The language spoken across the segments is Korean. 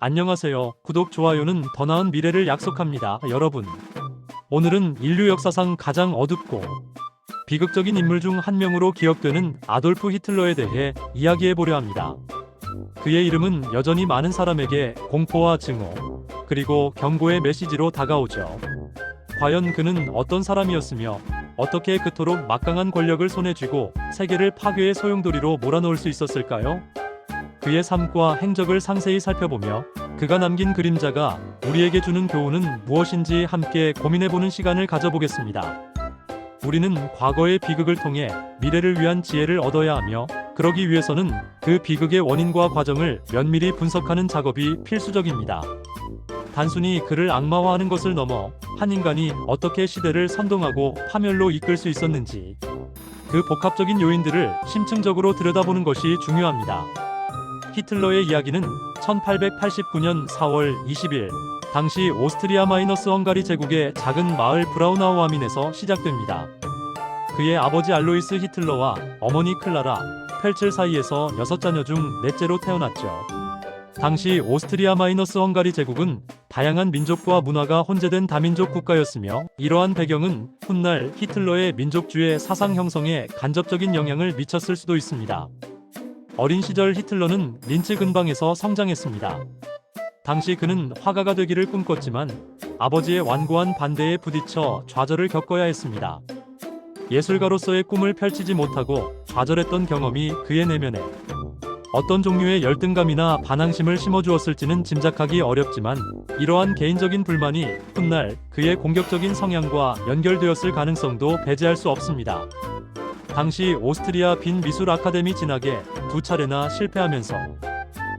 안녕하세요. 구독, 좋아요는 더 나은 미래를 약속합니다. 여러분, 오늘은 인류 역사상 가장 어둡고 비극적인 인물 중 한 명으로 기억되는 아돌프 히틀러에 대해 이야기해 보려 합니다. 그의 이름은 여전히 많은 사람에게 공포와 증오, 그리고 경고의 메시지로 다가오죠. 과연 그는 어떤 사람이었으며 어떻게 그토록 막강한 권력을 손에 쥐고 세계를 파괴의 소용돌이로 몰아넣을 수 있었을까요? 그의 삶과 행적을 상세히 살펴보며 그가 남긴 그림자가 우리에게 주는 교훈은 무엇인지 함께 고민해보는 시간을 가져보겠습니다. 우리는 과거의 비극을 통해 미래를 위한 지혜를 얻어야 하며, 그러기 위해서는 그 비극의 원인과 과정을 면밀히 분석하는 작업이 필수적입니다. 단순히 그를 악마화하는 것을 넘어 한 인간이 어떻게 시대를 선동하고 파멸로 이끌 수 있었는지, 그 복합적인 요인들을 심층적으로 들여다보는 것이 중요합니다. 히틀러의 이야기는 1889년 4월 20일 당시 오스트리아 마이너스 헝가리 제국의 작은 마을 브라우나우 아민에서 시작됩니다. 그의 아버지 알로이스 히틀러와 어머니 클라라 펠츠 사이에서 6자녀 중 넷째로 태어났죠. 당시 오스트리아 마이너스 헝가리 제국은 다양한 민족과 문화가 혼재된 다민족 국가였으며, 이러한 배경은 훗날 히틀러의 민족주의 사상 형성에 간접적인 영향을 미쳤을 수도 있습니다. 어린 시절 히틀러는 린츠 근방에서 성장했습니다. 당시 그는 화가가 되기를 꿈꿨지만 아버지의 완고한 반대에 부딪혀 좌절을 겪어야 했습니다. 예술가로서의 꿈을 펼치지 못하고 좌절했던 경험이 그의 내면에 어떤 종류의 열등감이나 반항심을 심어주었을지는 짐작하기 어렵지만, 이러한 개인적인 불만이 훗날 그의 공격적인 성향과 연결되었을 가능성도 배제할 수 없습니다. 당시 오스트리아 빈 미술 아카데미 진학에 2차례나 실패하면서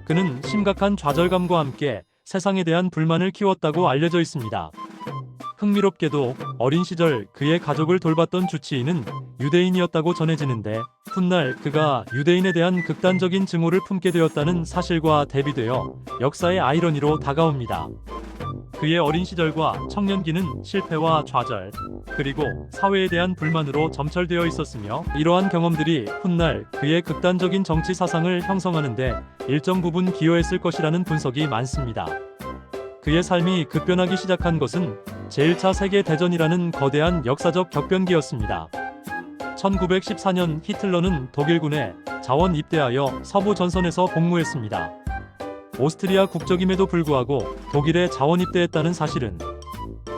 그는 심각한 좌절감과 함께 세상에 대한 불만을 키웠다고 알려져 있습니다. 흥미롭게도 어린 시절 그의 가족을 돌봤던 주치의는 유대인이었다고 전해지는데, 훗날 그가 유대인에 대한 극단적인 증오를 품게 되었다는 사실과 대비되어 역사의 아이러니로 다가옵니다. 그의 어린 시절과 청년기는 실패와 좌절, 그리고 사회에 대한 불만으로 점철되어 있었으며, 이러한 경험들이 훗날 그의 극단적인 정치 사상을 형성하는데 일정 부분 기여했을 것이라는 분석이 많습니다. 그의 삶이 급변하기 시작한 것은 제1차 세계대전이라는 거대한 역사적 격변기였습니다. 1914년 히틀러는 독일군에 자원 입대하여 서부 전선에서 복무했습니다. 오스트리아 국적임에도 불구하고 독일에 자원 입대했다는 사실은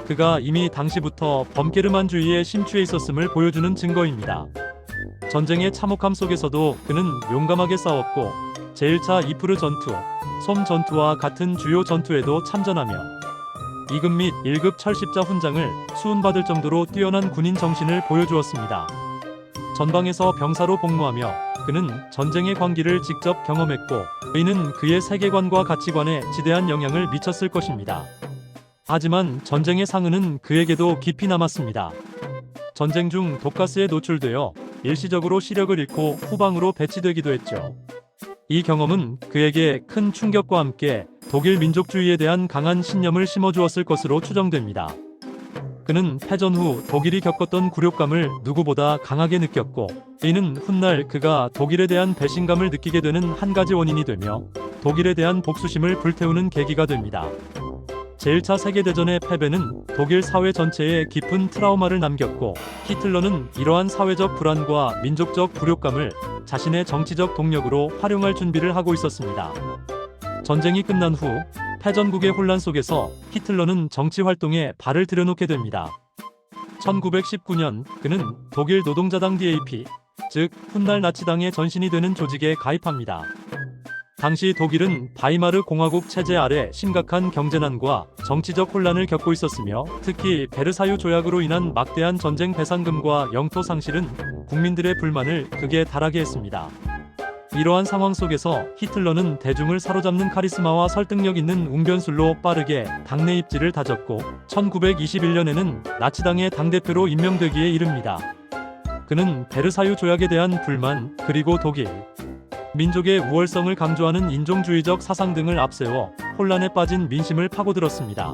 그가 이미 당시부터 범게르만주의에 심취해 있었음을 보여주는 증거입니다. 전쟁의 참혹함 속에서도 그는 용감하게 싸웠고 제1차 이프르 전투, 솜 전투와 같은 주요 전투에도 참전하며 2급 및 1급 철십자 훈장을 수훈받을 정도로 뛰어난 군인 정신을 보여주었습니다. 전방에서 병사로 복무하며 그는 전쟁의 광기를 직접 경험했고, 이는 그의 세계관과 가치관에 지대한 영향을 미쳤을 것입니다. 하지만 전쟁의 상흔은 그에게도 깊이 남았습니다. 전쟁 중 독가스에 노출되어 일시적으로 시력을 잃고 후방으로 배치되기도 했죠. 이 경험은 그에게 큰 충격과 함께 독일 민족주의에 대한 강한 신념을 심어주었을 것으로 추정됩니다. 그는 패전 후 독일이 겪었던 굴욕감을 누구보다 강하게 느꼈고, 이는 훗날 그가 독일에 대한 배신감을 느끼게 되는 한 가지 원인이 되며 독일에 대한 복수심을 불태우는 계기가 됩니다. 제1차 세계대전의 패배는 독일 사회 전체에 깊은 트라우마를 남겼고, 히틀러는 이러한 사회적 불안과 민족적 굴욕감을 자신의 정치적 동력으로 활용할 준비를 하고 있었습니다. 전쟁이 끝난 후 패전국의 혼란 속에서 히틀러는 정치 활동에 발을 들여놓게 됩니다. 1919년 그는 독일 노동자당 DAP, 즉 훗날 나치당의 전신이 되는 조직에 가입합니다. 당시 독일은 바이마르 공화국 체제 아래 심각한 경제난과 정치적 혼란을 겪고 있었으며, 특히 베르사유 조약으로 인한 막대한 전쟁 배상금과 영토 상실은 국민들의 불만을 극에 달하게 했습니다. 이러한 상황 속에서 히틀러는 대중을 사로잡는 카리스마와 설득력 있는 웅변술로 빠르게 당내 입지를 다졌고 1921년에는 나치당의 당대표로 임명되기에 이릅니다. 그는 베르사유 조약에 대한 불만, 그리고 독일 민족의 우월성을 강조하는 인종주의적 사상 등을 앞세워 혼란에 빠진 민심을 파고들었습니다.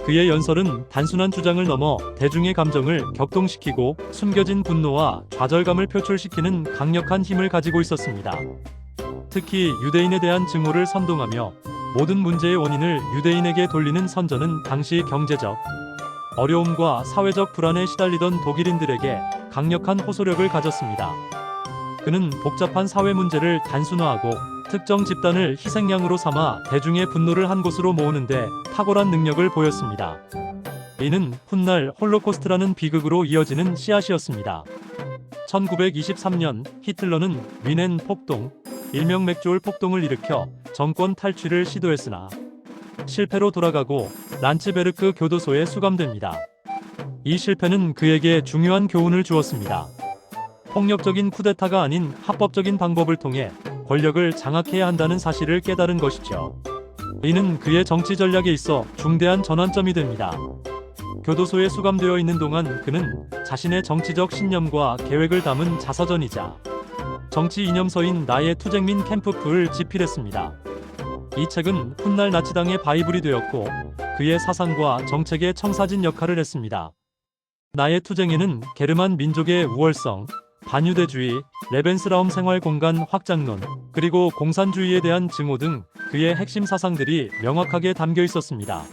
그의 연설은 단순한 주장을 넘어 대중의 감정을 격동시키고 숨겨진 분노와 좌절감을 표출시키는 강력한 힘을 가지고 있었습니다. 특히 유대인에 대한 증오를 선동하며 모든 문제의 원인을 유대인에게 돌리는 선전은 당시 경제적 어려움과 사회적 불안에 시달리던 독일인들에게 강력한 호소력을 가졌습니다. 그는 복잡한 사회 문제를 단순화하고 특정 집단을 희생양으로 삼아 대중의 분노를 한 곳으로 모으는데 탁월한 능력을 보였습니다. 이는 훗날 홀로코스트라는 비극으로 이어지는 씨앗이었습니다. 1923년 히틀러는 위넨 폭동, 일명 맥주홀 폭동을 일으켜 정권 탈취를 시도했으나 실패로 돌아가고 란츠베르크 교도소에 수감됩니다. 이 실패는 그에게 중요한 교훈을 주었습니다. 폭력적인 쿠데타가 아닌 합법적인 방법을 통해 권력을 장악해야 한다는 사실을 깨달은 것이죠. 이는 그의 정치 전략에 있어 중대한 전환점이 됩니다. 교도소에 수감되어 있는 동안 그는 자신의 정치적 신념과 계획을 담은 자서전이자 정치 이념서인 나의 투쟁민 캠프프를 집필했습니다. 이 책은 훗날 나치당의 바이블이 되었고 그의 사상과 정책의 청사진 역할을 했습니다. 나의 투쟁에는 게르만 민족의 우월성, 반유대주의, 레벤스라움 생활 공간 확장론, 그리고 공산주의에 대한 증오 등 그의 핵심 사상들이 명확하게 담겨 있었습니다.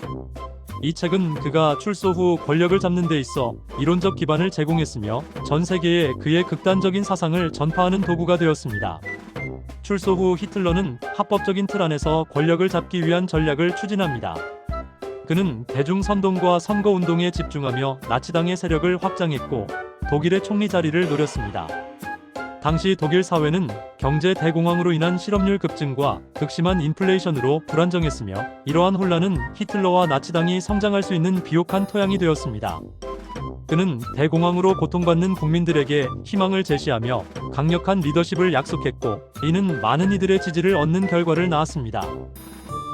이 책은 그가 출소 후 권력을 잡는 데 있어 이론적 기반을 제공했으며 전 세계에 그의 극단적인 사상을 전파하는 도구가 되었습니다. 출소 후 히틀러는 합법적인 틀 안에서 권력을 잡기 위한 전략을 추진합니다. 그는 대중선동과 선거운동에 집중하며 나치당의 세력을 확장했고 독일의 총리 자리를 노렸습니다. 당시 독일 사회는 경제 대공황으로 인한 실업률 급증과 극심한 인플레이션으로 불안정했으며 이러한 혼란은 히틀러와 나치당이 성장할 수 있는 비옥한 토양이 되었습니다. 그는 대공황으로 고통받는 국민들에게 희망을 제시하며 강력한 리더십을 약속했고 이는 많은 이들의 지지를 얻는 결과를 낳았습니다.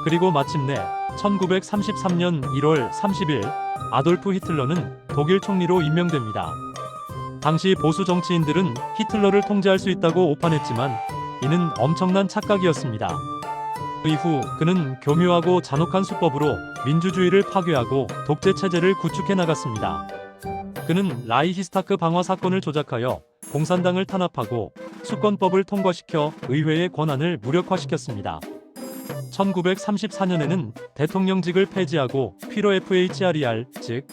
그리고 마침내 1933년 1월 30일 아돌프 히틀러는 독일 총리로 임명됩니다. 당시 보수 정치인들은 히틀러를 통제할 수 있다고 오판했지만 이는 엄청난 착각이었습니다. 이후 그는 교묘하고 잔혹한 수법으로 민주주의를 파괴하고 독재 체제를 구축해 나갔습니다. 그는 라이히스타크 방화 사건을 조작하여 공산당을 탄압하고 수권법을 통과시켜 의회의 권한을 무력화시켰습니다. 1934년에는 대통령직을 폐지하고 피로 FHRER, 즉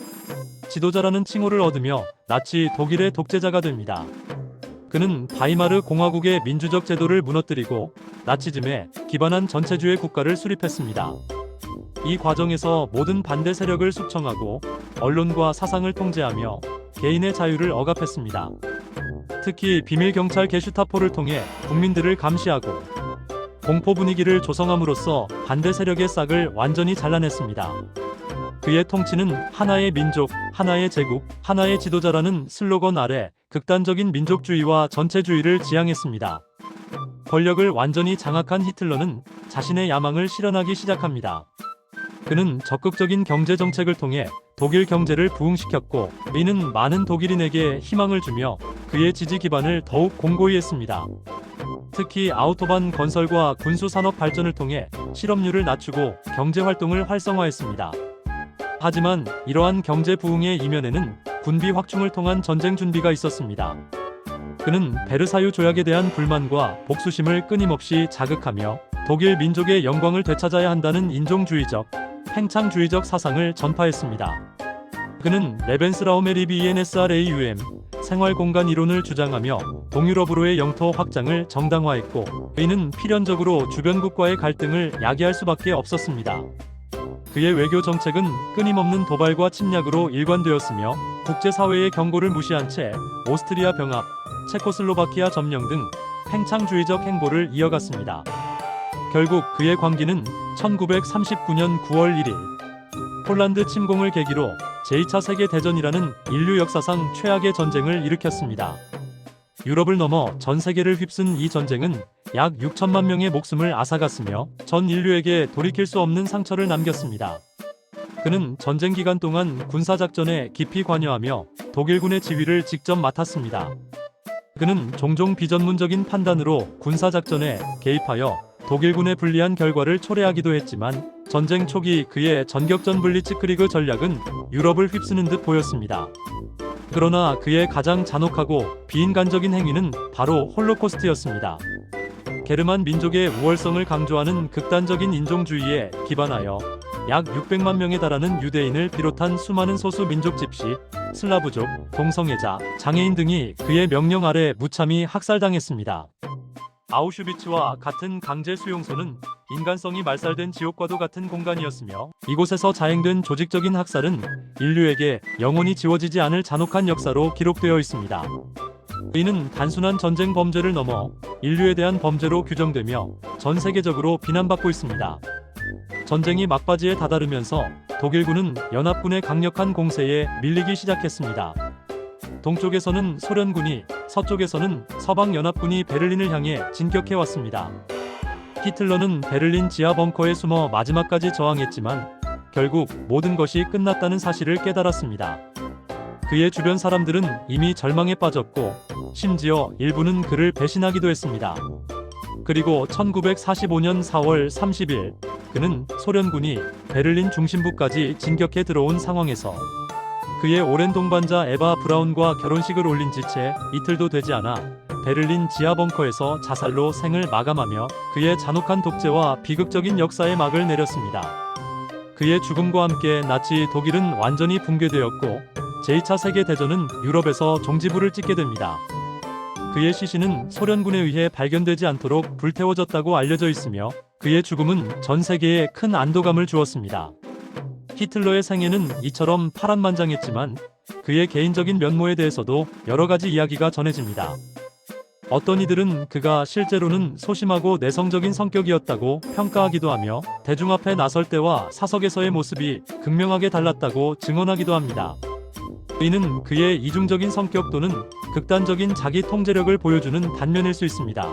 지도자라는 칭호를 얻으며 나치 독일의 독재자가 됩니다. 그는 바이마르 공화국의 민주적 제도를 무너뜨리고 나치즘에 기반한 전체주의 국가를 수립했습니다. 이 과정에서 모든 반대 세력을 숙청하고 언론과 사상을 통제하며 개인의 자유를 억압했습니다. 특히 비밀 경찰 게슈타포를 통해 국민들을 감시하고 공포 분위기를 조성함으로써 반대 세력의 싹을 완전히 잘라냈습니다. 그의 통치는 하나의 민족, 하나의 제국, 하나의 지도자라는 슬로건 아래 극단적인 민족주의와 전체주의를 지향했습니다. 권력을 완전히 장악한 히틀러는 자신의 야망을 실현하기 시작합니다. 그는 적극적인 경제 정책을 통해 독일 경제를 부흥시켰고 이는 많은 독일인에게 희망을 주며 그의 지지 기반을 더욱 공고히 했습니다. 특히 아우토반 건설과 군수 산업 발전을 통해 실업률을 낮추고 경제 활동을 활성화했습니다. 하지만 이러한 경제 부흥의 이면에는 군비 확충을 통한 전쟁 준비가 있었습니다. 그는 베르사유 조약에 대한 불만과 복수심을 끊임없이 자극하며 독일 민족의 영광을 되찾아야 한다는 인종주의적, 팽창주의적 사상을 전파했습니다. 그는 레벤스라움의 리비 ENSRAUM 생활공간 이론을 주장하며 동유럽으로의 영토 확장을 정당화했고 이는 필연적으로 주변국과의 갈등을 야기할 수밖에 없었습니다. 그의 외교 정책은 끊임없는 도발과 침략으로 일관되었으며 국제사회의 경고를 무시한 채 오스트리아 병합, 체코슬로바키아 점령 등 팽창주의적 행보를 이어갔습니다. 결국 그의 광기는 1939년 9월 1일 폴란드 침공을 계기로 제2차 세계대전이라는 인류 역사상 최악의 전쟁을 일으켰습니다. 유럽을 넘어 전 세계를 휩쓴 이 전쟁은 약 6천만 명의 목숨을 앗아갔으며 전 인류에게 돌이킬 수 없는 상처를 남겼습니다. 그는 전쟁 기간 동안 군사작전에 깊이 관여하며 독일군의 지휘를 직접 맡았습니다. 그는 종종 비전문적인 판단으로 군사작전에 개입하여 독일군의 불리한 결과를 초래하기도 했지만 전쟁 초기 그의 전격전 블리츠크리그 전략은 유럽을 휩쓰는 듯 보였습니다. 그러나 그의 가장 잔혹하고 비인간적인 행위는 바로 홀로코스트였습니다. 게르만 민족의 우월성을 강조하는 극단적인 인종주의에 기반하여 약 600만 명에 달하는 유대인을 비롯한 수많은 소수 민족 집시, 슬라브족, 동성애자, 장애인 등이 그의 명령 아래 무참히 학살당했습니다. 아우슈비츠와 같은 강제 수용소는 인간성이 말살된 지옥과도 같은 공간이었으며 이곳에서 자행된 조직적인 학살은 인류에게 영원히 지워지지 않을 잔혹한 역사로 기록되어 있습니다. 이는 단순한 전쟁 범죄를 넘어 인류에 대한 범죄로 규정되며 전 세계적으로 비난받고 있습니다. 전쟁이 막바지에 다다르면서 독일군은 연합군의 강력한 공세에 밀리기 시작했습니다. 동쪽에서는 소련군이, 서쪽에서는 서방연합군이 베를린을 향해 진격해왔습니다. 히틀러는 베를린 지하 벙커에 숨어 마지막까지 저항했지만 결국 모든 것이 끝났다는 사실을 깨달았습니다. 그의 주변 사람들은 이미 절망에 빠졌고 심지어 일부는 그를 배신하기도 했습니다. 그리고 1945년 4월 30일 그는 소련군이 베를린 중심부까지 진격해 들어온 상황에서 그의 오랜 동반자 에바 브라운과 결혼식을 올린 지 채 이틀도 되지 않아 베를린 지하 벙커에서 자살로 생을 마감하며 그의 잔혹한 독재와 비극적인 역사에 막을 내렸습니다. 그의 죽음과 함께 나치 독일은 완전히 붕괴되었고 제2차 세계대전은 유럽에서 종지부를 찍게 됩니다. 그의 시신은 소련군에 의해 발견되지 않도록 불태워졌다고 알려져 있으며 그의 죽음은 전 세계에 큰 안도감을 주었습니다. 히틀러의 생애는 이처럼 파란만장했지만 그의 개인적인 면모에 대해서도 여러 가지 이야기가 전해집니다. 어떤 이들은 그가 실제로는 소심하고 내성적인 성격이었다고 평가하기도 하며 대중 앞에 나설 때와 사석에서의 모습이 극명하게 달랐다고 증언하기도 합니다. 이는 그의 이중적인 성격 또는 극단적인 자기 통제력을 보여주는 단면일 수 있습니다.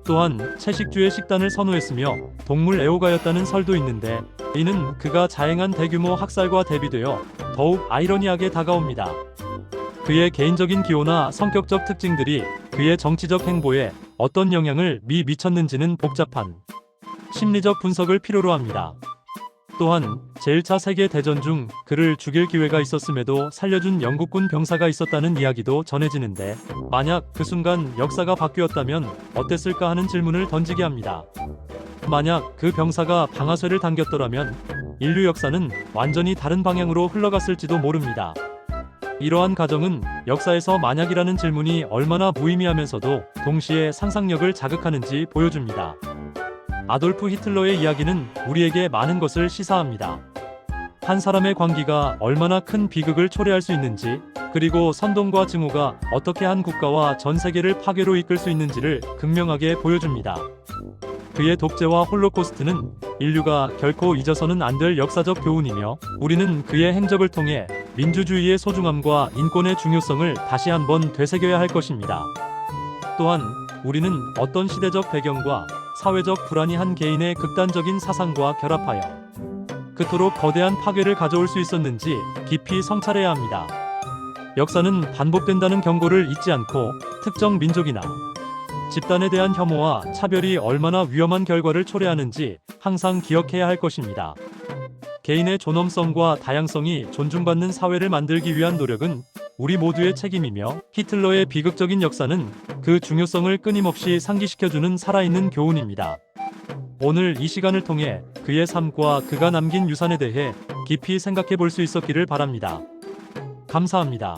또한 채식주의 식단을 선호했으며 동물 애호가였다는 설도 있는데 이는 그가 자행한 대규모 학살과 대비되어 더욱 아이러니하게 다가옵니다. 그의 개인적인 기호나 성격적 특징들이 그의 정치적 행보에 어떤 영향을 미쳤는지는 복잡한 심리적 분석을 필요로 합니다. 또한 제1차 세계대전 중 그를 죽일 기회가 있었음에도 살려준 영국군 병사가 있었다는 이야기도 전해지는데 만약 그 순간 역사가 바뀌었다면 어땠을까 하는 질문을 던지게 합니다. 만약 그 병사가 방아쇠를 당겼더라면 인류 역사는 완전히 다른 방향으로 흘러갔을지도 모릅니다. 이러한 가정은 역사에서 만약이라는 질문이 얼마나 무의미하면서도 동시에 상상력을 자극하는지 보여줍니다. 아돌프 히틀러의 이야기는 우리에게 많은 것을 시사합니다. 한 사람의 광기가 얼마나 큰 비극을 초래할 수 있는지, 그리고 선동과 증오가 어떻게 한 국가와 전 세계를 파괴로 이끌 수 있는지를 극명하게 보여줍니다. 그의 독재와 홀로코스트는 인류가 결코 잊어서는 안 될 역사적 교훈이며 우리는 그의 행적을 통해 민주주의의 소중함과 인권의 중요성을 다시 한번 되새겨야 할 것입니다. 또한 우리는 어떤 시대적 배경과 사회적 불안이 한 개인의 극단적인 사상과 결합하여 그토록 거대한 파괴를 가져올 수 있었는지 깊이 성찰해야 합니다. 역사는 반복된다는 경고를 잊지 않고 특정 민족이나 집단에 대한 혐오와 차별이 얼마나 위험한 결과를 초래하는지 항상 기억해야 할 것입니다. 개인의 존엄성과 다양성이 존중받는 사회를 만들기 위한 노력은 우리 모두의 책임이며 히틀러의 비극적인 역사는 그 중요성을 끊임없이 상기시켜주는 살아있는 교훈입니다. 오늘 이 시간을 통해 그의 삶과 그가 남긴 유산에 대해 깊이 생각해 볼 수 있었기를 바랍니다. 감사합니다.